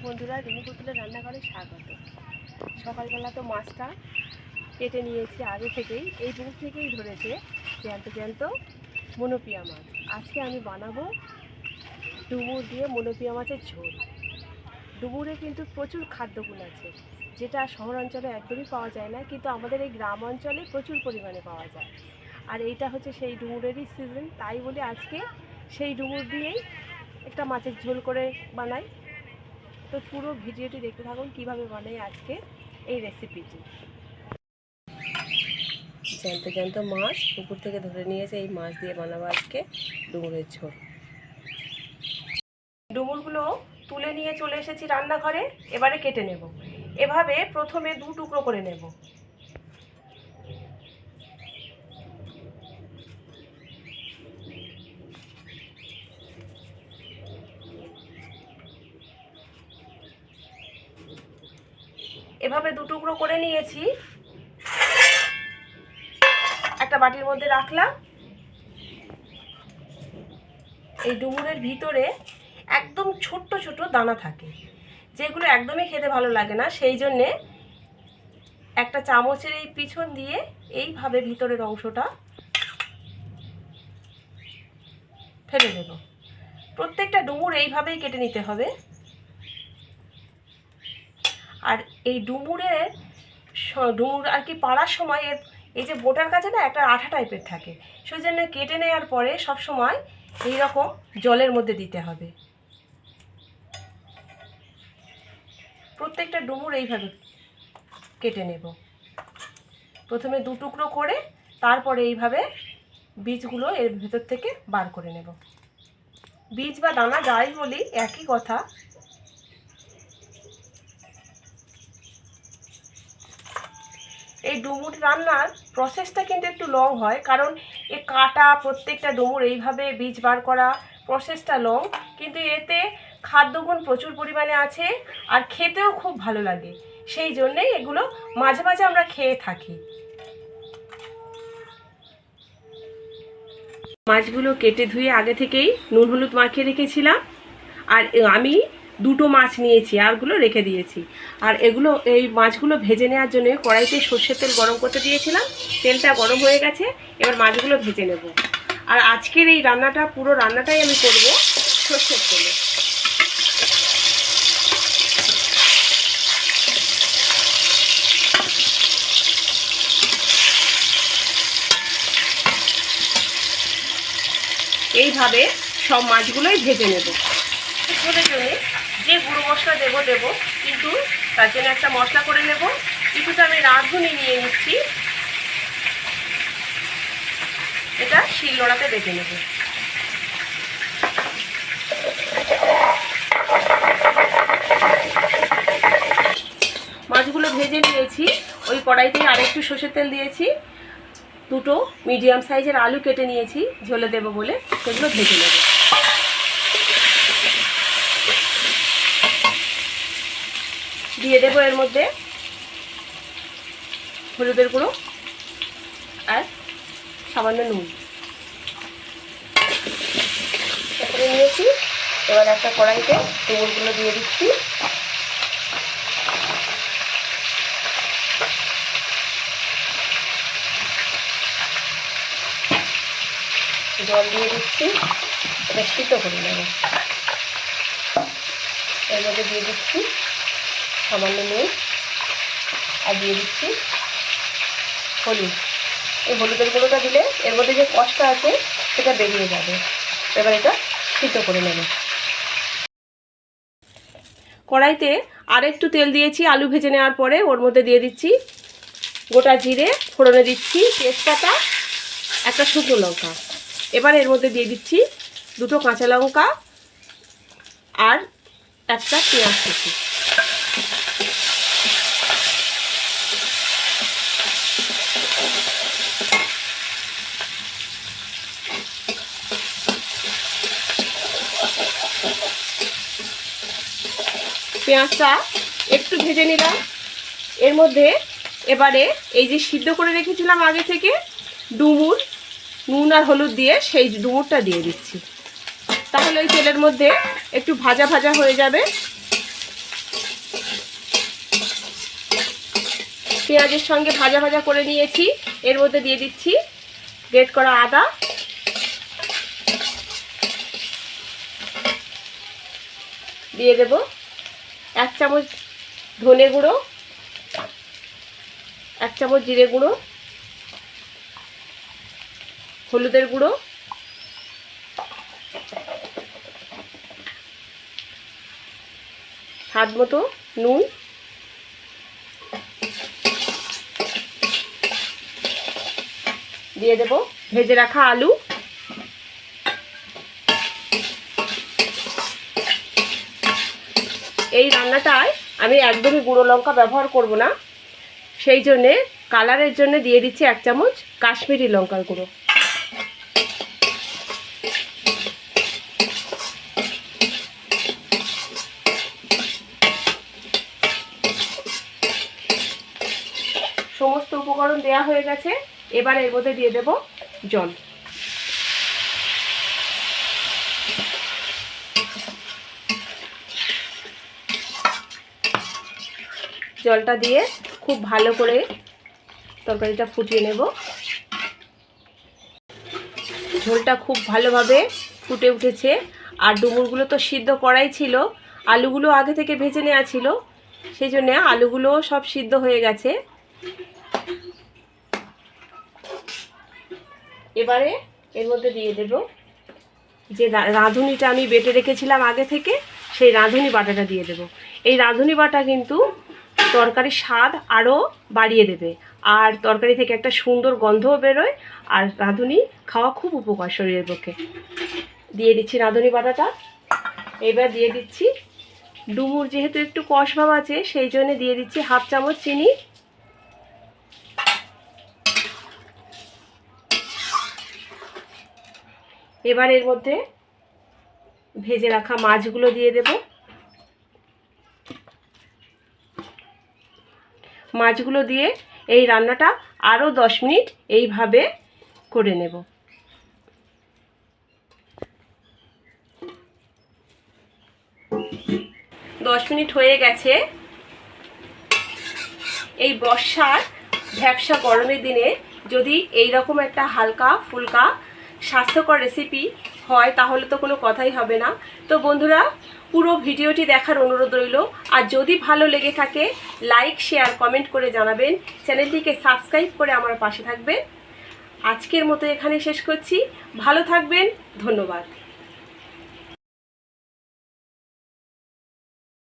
বন্ধুরা, রিমি পুতুলের রান্নাঘরে স্বাগত। সকালবেলা তো মাছটা কেটে নিয়েছি আগে থেকেই, এই দূর থেকেই ধরেছে জ্যান্ত জ্যান্ত মনোপিয়া মাছ। আজকে আমি বানাবো ডুমুর দিয়ে মনোপিয়া মাছের ঝোল। ডুমুরে কিন্তু প্রচুর খাদ্যগুণ আছে, যেটা শহর অঞ্চলে একদমই পাওয়া যায় না, কিন্তু আমাদের এই গ্রাম অঞ্চলে প্রচুর পরিমাণে পাওয়া যায়। আর এইটা হচ্ছে সেই ডুমুরেরই সিজন, তাই বলে আজকে সেই ডুমুর দিয়েই একটা মাছের ঝোল করে বানাই। তো পুরো ভিডিওটি দেখতে থাকুন কীভাবে বানাই আজকে এই রেসিপিটি। জ্যান্ত জ্যান্ত মাছ পুকুর থেকে ধরে নিয়েছে, এই মাছ দিয়ে বানাবো আজকে ডুমুরের ঝোল। ডুমুরগুলো তুলে নিয়ে চলে এসেছি রান্নাঘরে, এবারে কেটে নেব। এভাবে প্রথমে 2 টুকরো করে নেব। এভাবে 2 টুকরো করে নিয়েছি, একটা বাটির মধ্যে রাখলাম। এই ডুমুরের ভিতরে একদম ছোট্ট ছোট দানা থাকে, যেগুলো একদমই খেতে ভালো লাগে না, সেই জন্যে একটা চামচের এই পিছন দিয়ে এইভাবে ভিতরের অংশটা ফেলে দেব। প্রত্যেকটা ডুমুর এইভাবেই কেটে নিতে হবে। আর এই ডুমুর আর কি পাড়ার সময় এই যে বোটার কাছে না একটা আঠা টাইপের থাকে, সেই জন্য কেটে নেওয়ার পরে সবসময় এইরকম জলের মধ্যে দিতে হবে। প্রত্যেকটা ডুমুর এইভাবে কেটে নেব। প্রথমে 2 টুকরো করে, তারপরে এইভাবে বীজগুলো এর ভেতর থেকে বার করে নেব। বীজ বা দানা যাই বলি একই কথা। এই ডুমুর রান্নার প্রসেসটা কিন্তু একটু লং হয়, কারণ এ কাটা, প্রত্যেকটা ডুমুর এইভাবে বীজ বার করা, প্রসেসটা লং, কিন্তু এতে খাদ্যগুণ প্রচুর পরিমাণে আছে আর খেতেও খুব ভালো লাগে, সেই জন্যেই এগুলো মাঝে মাঝে আমরা খেয়ে থাকি। মাছগুলো কেটে ধুয়ে আগে থেকেই নুন হলুদ মাখিয়ে রেখেছিলাম, আর আমি 2টো মাছ নিয়েছি, আরগুলো রেখে দিয়েছি। আর এই মাছগুলো ভেজে নেওয়ার জন্য কড়াইতে সর্ষের তেল গরম করতে দিয়েছিলাম। তেলটা গরম হয়ে গেছে, এবার মাছগুলো ভেজে নেব। আর আজকের এই রান্নাটা, পুরো রান্নাটাই আমি করব সর্ষের তেলে। এইভাবে সব মাছগুলোই ভেজে নেব। ঝোলের জন্য যে গুঁড়ো মশলা দেবো, কিন্তু তার জন্য একটা মশলা করে নেব। কিছুটা আমি রাঁধুনি নিয়ে নিচ্ছি, এটা শিলনোড়াতে বেটে নেব। মাছগুলো ভেজে নিয়েছি, ওই কড়াইতে আরেকটু সর্ষের তেল দিয়েছি। 2টো মিডিয়াম সাইজের আলু কেটে নিয়েছি ঝোলে দেবো বলে, সেগুলো ভেজে নেব। দিয়ে দেবো এর মধ্যে হলুদের গুঁড়ো আর সামান্য নুন করে নিয়েছি। এবার একটা কড়াইতে ডুমুরগুলো দিয়ে দিচ্ছি। জল দিয়ে দিচ্ছি, এটা সিদ্ধ করে নেব। এর মধ্যে দিয়ে দিচ্ছি সামান্য নুন আর দিয়ে দিচ্ছি হলুদ। এই হলুদের গুঁড়োটা দিলে এর মধ্যে যে কষটা আছে সেটা বেরিয়ে যাবে। এবার এটা সিদ্ধ করে নেব। কড়াইতে আরেকটু তেল দিয়েছি আলু ভেজে নেওয়ার পরে, ওর মধ্যে দিয়ে দিচ্ছি গোটা জিরে, ফোড়নে দিচ্ছি তেজপাতা, একটা শুকনো লঙ্কা। এবার এর মধ্যে দিয়ে দিচ্ছি 2টো কাঁচা লঙ্কা আর একটা পেঁয়াজ কুচি। পেঁয়াজটা একটু ভেজে নিলাম। এর মধ্যে এবারে এই যে সিদ্ধ করে রেখেছিলাম আগে থেকে ডুমুর, নুন আর হলুদ দিয়ে সেই ডুমুরটা দিয়ে দিচ্ছি। তাহলে ওই তেলের মধ্যে একটু ভাজা ভাজা হয়ে যাবে। পেঁয়াজের সঙ্গে ভাজা ভাজা করে নিয়েছি। এর মধ্যে দিয়ে দিচ্ছি গ্রেট করা আদা, দিয়ে দেব 1 চামচ ধনে গুঁড়ো, 1 চামচ জিরে গুঁড়ো, হলুদের গুঁড়ো, স্বাদ মতো নুন, দিয়ে দেব ভেজে রাখা আলু, এই রান্নাটায় আমি একদমই গুঁড়ো লঙ্কা ব্যবহার করব না, সেই জন্যে কালারের জন্য দিয়ে দিচ্ছি 1 চামচ কাশ্মীরি লঙ্কার গুঁড়ো। সমস্ত উপকরণ দেয়া হয়ে গেছে, এবার এর মধ্যে দিয়ে দেব জল। জলটা দিয়ে খুব ভালো করে তরকারিটা ফুটিয়ে নেব। ঝোলটা খুব ভালোভাবে ফুটে উঠেছে, আর ডুমুরগুলো তো সিদ্ধ করাই ছিল, আলুগুলো আগে থেকে ভেজে নেওয়া ছিল, সেই জন্য আলুগুলো সব সিদ্ধ হয়ে গেছে। এবারে এর মধ্যে দিয়ে দেব যে রাঁধুনিটা আমি বেটে রেখেছিলাম আগে থেকে, সেই রাঁধুনি বাটাটা দিয়ে দেব। এই রাঁধুনি বাটা কিন্তু তরকারির স্বাদ আরও বাড়িয়ে দেবে, আর তরকারি থেকে একটা সুন্দর গন্ধও বেরোয়, আর রাঁধুনি খাওয়া খুব উপকার শরীরের পক্ষে। দিয়ে দিচ্ছি রাঁধুনি বাটাটা। এবার দিয়ে দিচ্ছি ডুমুর, যেহেতু একটু কষ ভাব আছে সেই জন্য দিয়ে দিচ্ছি 1/2 চামচ চিনি। এবার এর মধ্যে ভেজে রাখা মাছগুলো দিয়ে দেব। মাছগুলো দিয়ে এই রান্নাটা আরও 10 মিনিট এইভাবে করে নেব। দশ মিনিট হয়ে গেছে। এই বর্ষার ভ্যাপসা গরমের দিনে যদি এই রকম একটা হালকা ফুলকা স্বাস্থ্যকর রেসিপি হয় তাহলে তো কোনো কথাই হবে না। তো বন্ধুরা, পুরো ভিডিওটি দেখার অনুরোধ রইল, আর যদি ভালো লেগে থাকে লাইক, শেয়ার, কমেন্ট করে জানাবেন। চ্যানেলটিকে সাবস্ক্রাইব করে আমার পাশে থাকবেন। আজকের মতো এখানে শেষ করছি। ভালো থাকবেন, ধন্যবাদ।